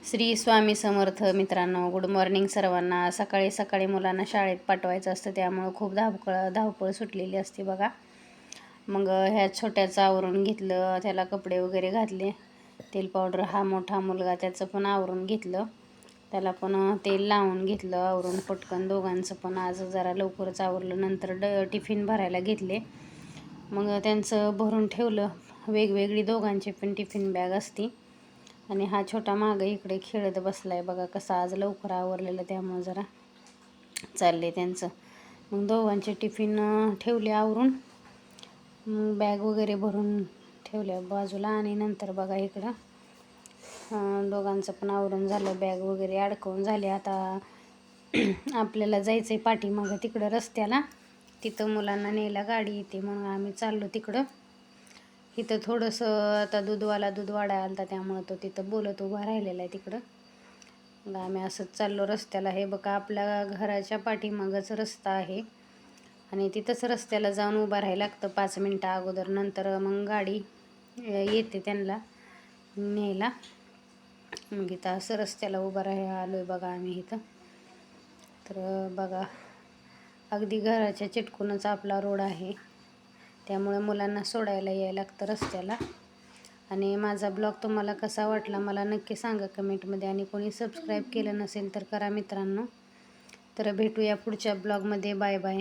श्री स्वामी समर्थ. मित्रांनो, good morning सर्वांना. सकाळी सकाळी मुलांना शाळेत पाठवायचं असतं, त्यामुळं खूप धावपळ सुटलेली असते बघा. मग ह्या छोट्याचं आवरून घेतलं, त्याला कपडे वगैरे घातले, तेल पावडर. हा मोठा मुलगा, त्याचं पण आवरून घेतलं, त्याला पण तेल लावून घेतलं आवरून पटकन. दोघांचं पण आज जरा लवकरच आवरलं. नंतर टिफिन भरायला घेतले, मग त्यांचं भरून ठेवलं. वेगवेगळी दोघांची पण टिफिन बॅग असती. आणि हा छोटा मागं इकडे खेळत बसलाय बघा. कसा आज लवकर आवरलेलं, त्यामुळे जरा चालले त्यांचं. मग दोघांचे टिफिन ठेवले आवरून, बॅग वगैरे भरून ठेवल्या बाजूला. आणि नंतर बघा इकडं दोघांचं पण आवरून झालं, बॅग वगैरे अडकवून झाले. आता आपल्याला जायचं आहे पाठीमागं तिकडं रस्त्याला, तिथं मुलांना न्यायला गाडी येते, म्हणून आम्ही चाललो तिकडं. इथं थोडंसं आता दूध वाढायला आलता, त्यामुळं तो तिथं बोलत उभा राहिलेला आहे तिकडं. मग आम्ही असंच चाललो रस्त्याला. हे बघा, आपल्या घराच्या पाठीमागच रस्ता आहे, आणि तिथंच रस्त्याला जाऊन उभं राहायला लागतं 5 मिनटं अगोदर. नंतर मग गाडी येते त्यांना न्यायला. मग इथं असं रस्त्याला उभं आलो आहे बघा आम्ही इथं. तर बघा, अगदी घराच्या चिटकूनच आपला रोड आहे, त्यामुळे मुलांना सोडायला यायला लागतं रस्त्याला. आणि माझा ब्लॉग तुम्हाला कसा वाटला मला नक्की सांगा कमेंटमध्ये. आणि कोणी सबस्क्राईब केलं नसेल तर करा मित्रांनो. तर भेटूया पुढच्या ब्लॉगमध्ये. Bye bye.